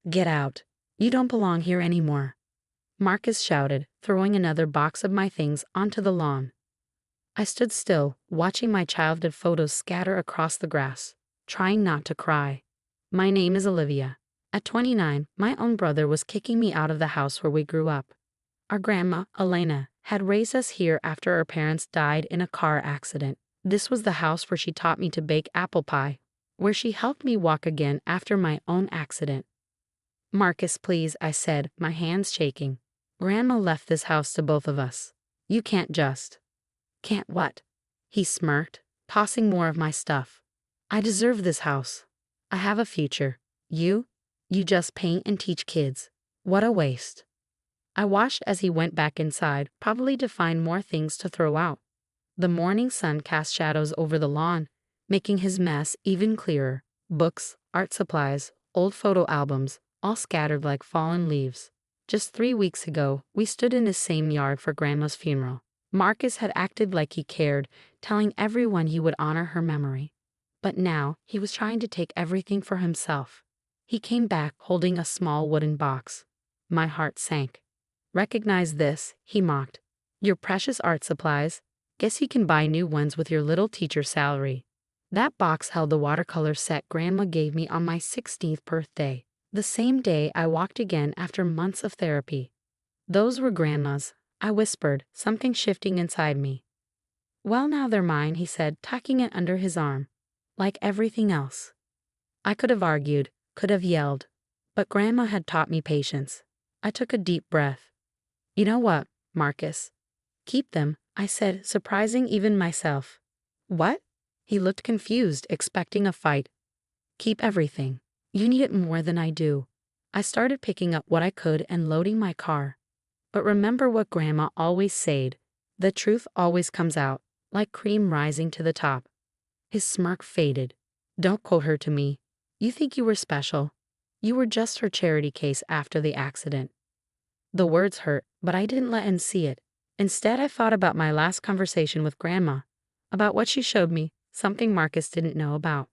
Get out. You don't belong here anymore, Marcus shouted, throwing another box of my things onto the lawn. I stood still, watching my childhood photos scatter across the grass, trying not to cry. My name is Olivia. At 29, my own brother was kicking me out of the house where we grew up. Our grandma, Elena, had raised us here after our parents died in a car accident. This was the house where she taught me to bake apple pie, where she helped me walk again after my own accident. Marcus, please, I said, my hands shaking. Grandma left this house to both of us. You can't just. Can't what? He smirked, tossing more of my stuff. I deserve this house. I have a future. You just paint and teach kids. What a waste. I watched as he went back inside, probably to find more things to throw out. The morning sun cast shadows over the lawn, making his mess even clearer. Books, art supplies, old photo albums, all scattered like fallen leaves. Just 3 weeks ago, we stood in the same yard for Grandma's funeral. Marcus had acted like he cared, telling everyone he would honor her memory. But now, he was trying to take everything for himself. He came back holding a small wooden box. My heart sank. Recognize this, he mocked. Your precious art supplies. Guess you can buy new ones with your little teacher salary. That box held the watercolor set Grandma gave me on my 16th birthday, the same day I walked again after months of therapy. Those were Grandma's, I whispered, something shifting inside me. Well, now they're mine, he said, tucking it under his arm. Like everything else. I could have argued, could have yelled, but Grandma had taught me patience. I took a deep breath. You know what, Marcus? Keep them, I said, surprising even myself. What? He looked confused, expecting a fight. Keep everything. You need it more than I do. I started picking up what I could and loading my car. But remember what Grandma always said, the truth always comes out, like cream rising to the top. His smirk faded. Don't quote her to me. You think you were special. You were just her charity case after the accident. The words hurt, but I didn't let him see it. Instead, I thought about my last conversation with Grandma, about what she showed me, something Marcus didn't know about.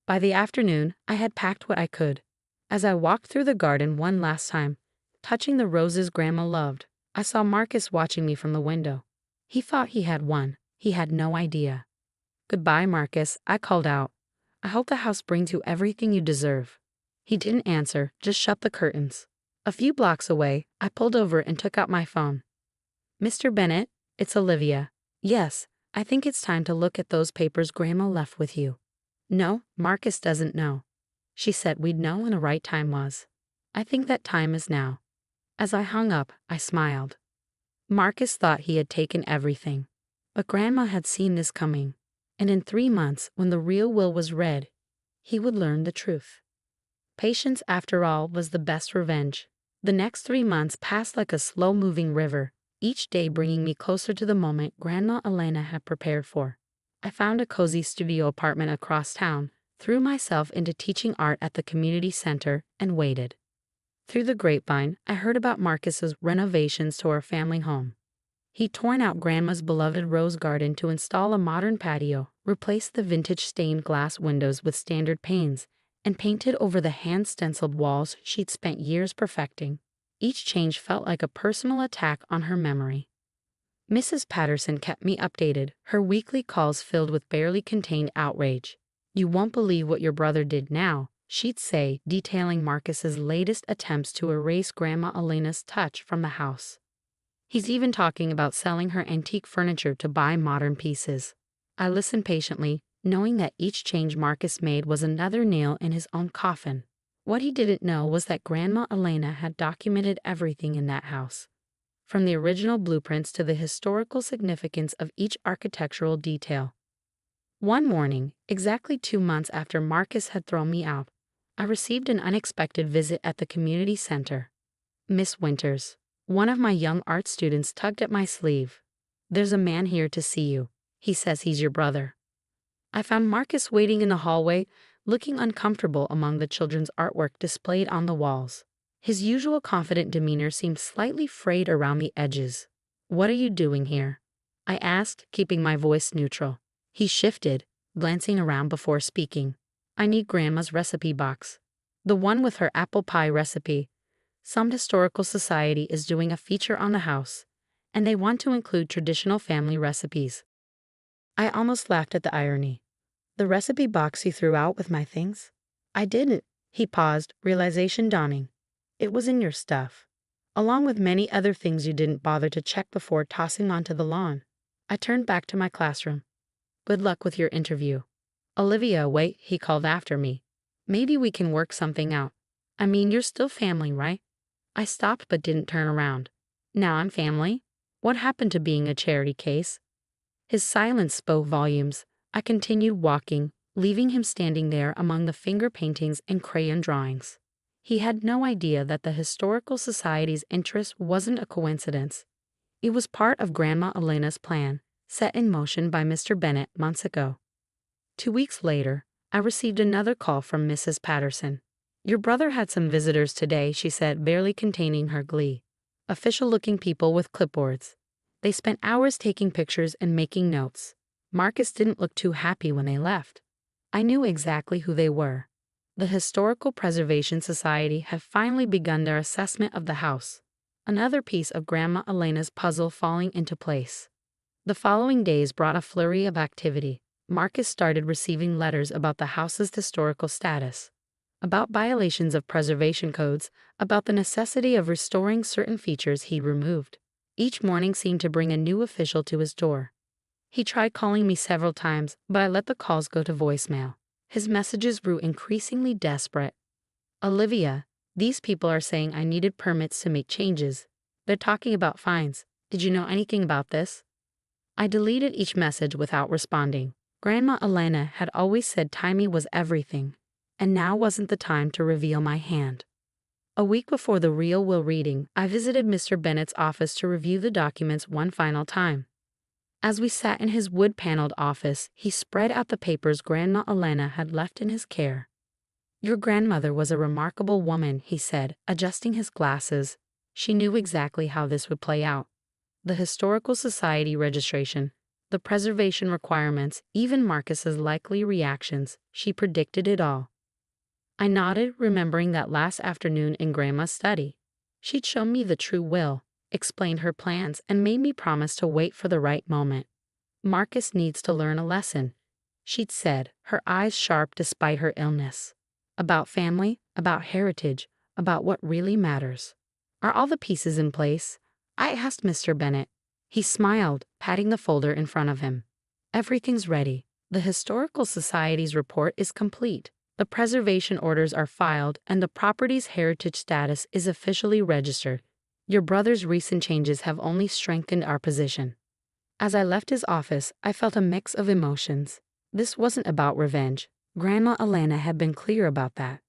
By the afternoon, I had packed what I could. As I walked through the garden one last time, touching the roses Grandma loved, I saw Marcus watching me from the window. He thought he had won. He had no idea. Goodbye, Marcus, I called out. I hope the house brings you everything you deserve. He didn't answer, just shut the curtains. A few blocks away, I pulled over and took out my phone. Mr. Bennett, it's Olivia. Yes, I think it's time to look at those papers Grandma left with you. No, Marcus doesn't know. She said we'd know when the right time was. I think that time is now. As I hung up, I smiled. Marcus thought he had taken everything. But Grandma had seen this coming. And in 3 months, when the real will was read, he would learn the truth. Patience, after all, was the best revenge. The next 3 months passed like a slow-moving river, each day bringing me closer to the moment Grandma Elena had prepared for. I found a cozy studio apartment across town, threw myself into teaching art at the community center, and waited. Through the grapevine, I heard about Marcus's renovations to our family home. He'd torn out Grandma's beloved rose garden to install a modern patio, replaced the vintage stained glass windows with standard panes, and painted over the hand-stenciled walls she'd spent years perfecting. Each change felt like a personal attack on her memory. Mrs. Patterson kept me updated, her weekly calls filled with barely contained outrage. You won't believe what your brother did now, she'd say, detailing Marcus's latest attempts to erase Grandma Elena's touch from the house. He's even talking about selling her antique furniture to buy modern pieces. I listened patiently, knowing that each change Marcus made was another nail in his own coffin. What he didn't know was that Grandma Elena had documented everything in that house, from the original blueprints to the historical significance of each architectural detail. One morning, exactly 2 months after Marcus had thrown me out, I received an unexpected visit at the community center. Miss Winters, one of my young art students, tugged at my sleeve. There's a man here to see you. He says he's your brother. I found Marcus waiting in the hallway, looking uncomfortable among the children's artwork displayed on the walls. His usual confident demeanor seemed slightly frayed around the edges. What are you doing here? I asked, keeping my voice neutral. He shifted, glancing around before speaking. I need Grandma's recipe box. The one with her apple pie recipe. Some historical society is doing a feature on the house, and they want to include traditional family recipes. I almost laughed at the irony. The recipe box you threw out with my things? I didn't. He paused, realization dawning. It was in your stuff, along with many other things you didn't bother to check before tossing onto the lawn. I turned back to my classroom. Good luck with your interview. Olivia, wait, he called after me. Maybe we can work something out. I mean, you're still family, right? I stopped but didn't turn around. Now I'm family? What happened to being a charity case? His silence spoke volumes. I continued walking, leaving him standing there among the finger paintings and crayon drawings. He had no idea that the Historical Society's interest wasn't a coincidence. It was part of Grandma Elena's plan, set in motion by Mr. Bennet months ago. 2 weeks later, I received another call from Mrs. Patterson. Your brother had some visitors today, she said, barely containing her glee. Official-looking people with clipboards. They spent hours taking pictures and making notes. Marcus didn't look too happy when they left. I knew exactly who they were. The Historical Preservation Society had finally begun their assessment of the house. Another piece of Grandma Elena's puzzle falling into place. The following days brought a flurry of activity. Marcus started receiving letters about the house's historical status, about violations of preservation codes, about the necessity of restoring certain features he'd removed. Each morning seemed to bring a new official to his door. He tried calling me several times, but I let the calls go to voicemail. His messages grew increasingly desperate. Olivia, these people are saying I needed permits to make changes. They're talking about fines. Did you know anything about this? I deleted each message without responding. Grandma Elena had always said timing was everything, and now wasn't the time to reveal my hand. A week before the real will reading, I visited Mr. Bennet's office to review the documents one final time. As we sat in his wood-paneled office, he spread out the papers Grandma Elena had left in his care. Your grandmother was a remarkable woman, he said, adjusting his glasses. She knew exactly how this would play out. The Historical Society registration, the preservation requirements, even Marcus's likely reactions, she predicted it all. I nodded, remembering that last afternoon in Grandma's study. She'd shown me the true will, explained her plans, and made me promise to wait for the right moment. Marcus needs to learn a lesson, she'd said, her eyes sharp despite her illness. About family, about heritage, about what really matters. Are all the pieces in place? I asked Mr. Bennet. He smiled, patting the folder in front of him. Everything's ready. The Historical Society's report is complete. The preservation orders are filed, and the property's heritage status is officially registered. Your brother's recent changes have only strengthened our position. As I left his office, I felt a mix of emotions. This wasn't about revenge. Grandma Elena had been clear about that.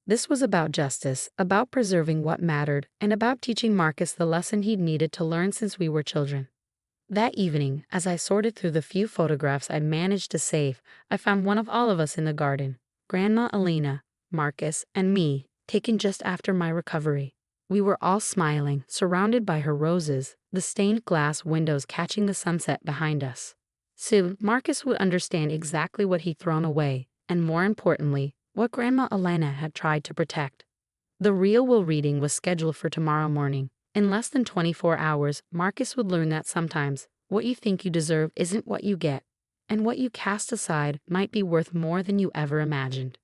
This was about justice, about preserving what mattered, and about teaching Marcus the lesson he'd needed to learn since we were children. That evening, as I sorted through the few photographs I'd managed to save, I found one of all of us in the garden. Grandma Elena, Marcus, and me, taken just after my recovery. We were all smiling, surrounded by her roses, the stained glass windows catching the sunset behind us. Soon, Marcus would understand exactly what he'd thrown away, and more importantly, what Grandma Elena had tried to protect. The real will reading was scheduled for tomorrow morning. In less than 24 hours, Marcus would learn that sometimes what you think you deserve isn't what you get, and what you cast aside might be worth more than you ever imagined.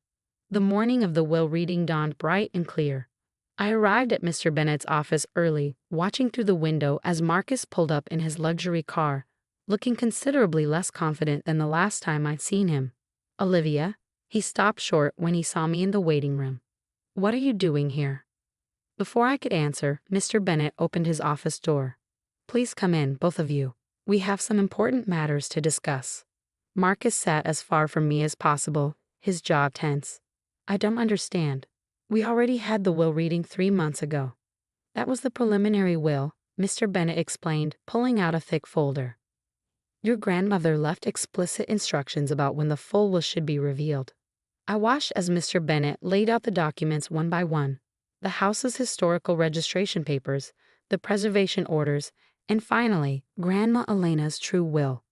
The morning of the will reading dawned bright and clear. I arrived at Mr. Bennet's office early, watching through the window as Marcus pulled up in his luxury car, looking considerably less confident than the last time I'd seen him. Olivia? He stopped short when he saw me in the waiting room. What are you doing here? Before I could answer, Mr. Bennet opened his office door. Please come in, both of you. We have some important matters to discuss. Marcus sat as far from me as possible, his jaw tense. I don't understand. We already had the will reading 3 months ago. That was the preliminary will, Mr. Bennet explained, pulling out a thick folder. Your grandmother left explicit instructions about when the full will should be revealed. I watched as Mr. Bennet laid out the documents one by one, the house's historical registration papers, the preservation orders, and finally, Grandma Elena's true will.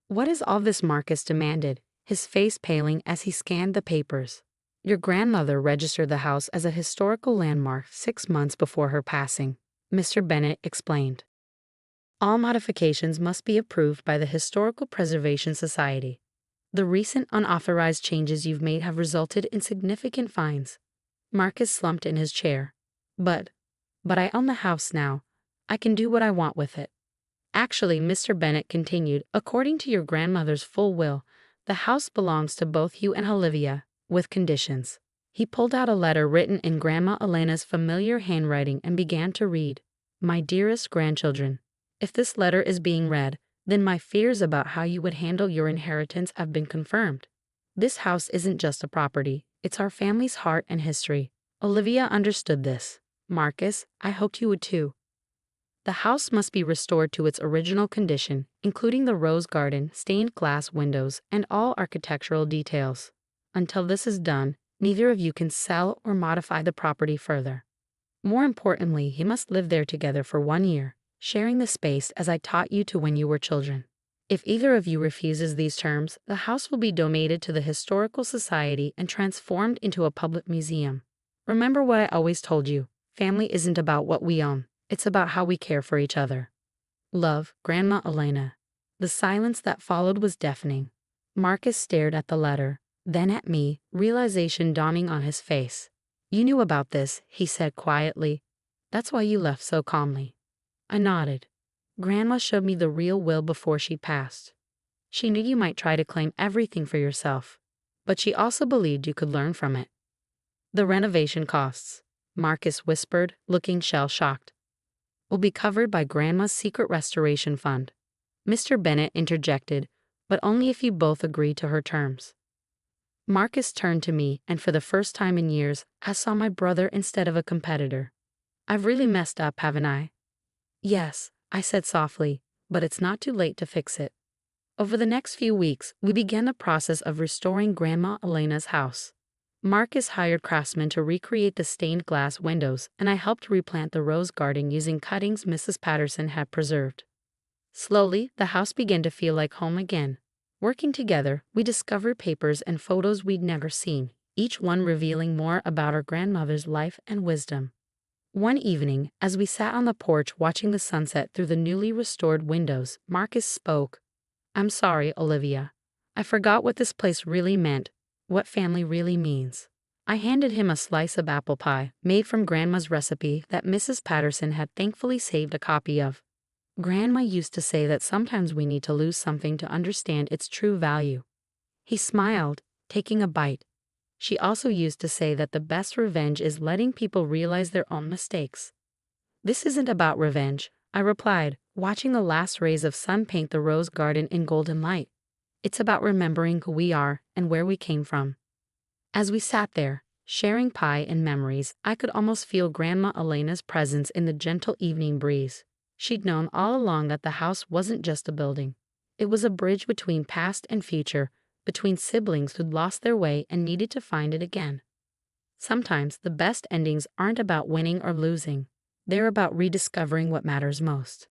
What is all this? Marcus demanded, his face paling as he scanned the papers. Your grandmother registered the house as a historical landmark 6 months before her passing, Mr. Bennett explained. All modifications must be approved by the Historical Preservation Society. The recent unauthorized changes you've made have resulted in significant fines. Marcus slumped in his chair. But I own the house now. I can do what I want with it. Actually, Mr. Bennett continued, according to your grandmother's full will, the house belongs to both you and Olivia, with conditions. He pulled out a letter written in Grandma Elena's familiar handwriting and began to read. My dearest grandchildren, if this letter is being read, then my fears about how you would handle your inheritance have been confirmed. This house isn't just a property, it's our family's heart and history. Olivia understood this. Marcus, I hoped you would too. The house must be restored to its original condition, including the rose garden, stained glass windows, and all architectural details. Until this is done, neither of you can sell or modify the property further. More importantly, you must live there together for 1 year, sharing the space as I taught you to when you were children. If either of you refuses these terms, the house will be donated to the Historical Society and transformed into a public museum. Remember what I always told you, family isn't about what we own. It's about how we care for each other. Love, Grandma Elena. The silence that followed was deafening. Marcus stared at the letter, then at me, realization dawning on his face. You knew about this, he said quietly. That's why you left so calmly. I nodded. Grandma showed me the real will before she passed. She knew you might try to claim everything for yourself, but she also believed you could learn from it. The renovation costs, Marcus whispered, looking shell-shocked, will be covered by Grandma's secret restoration fund. Mr. Bennett interjected, but only if you both agree to her terms. Marcus turned to me, and for the first time in years, I saw my brother instead of a competitor. I've really messed up, haven't I? Yes, I said softly, but it's not too late to fix it. Over the next few weeks, we began the process of restoring Grandma Elena's house. Marcus hired craftsmen to recreate the stained glass windows, and I helped replant the rose garden using cuttings Mrs. Patterson had preserved. Slowly, the house began to feel like home again. Working together, we discovered papers and photos we'd never seen, each one revealing more about our grandmother's life and wisdom. One evening, as we sat on the porch watching the sunset through the newly restored windows, Marcus spoke. I'm sorry, Olivia. I forgot what this place really meant. What family really means. I handed him a slice of apple pie, made from Grandma's recipe that Mrs. Patterson had thankfully saved a copy of. Grandma used to say that sometimes we need to lose something to understand its true value. He smiled, taking a bite. She also used to say that the best revenge is letting people realize their own mistakes. This isn't about revenge, I replied, watching the last rays of sun paint the rose garden in golden light. It's about remembering who we are and where we came from. As we sat there, sharing pie and memories, I could almost feel Grandma Elena's presence in the gentle evening breeze. She'd known all along that the house wasn't just a building. It was a bridge between past and future, between siblings who'd lost their way and needed to find it again. Sometimes the best endings aren't about winning or losing. They're about rediscovering what matters most.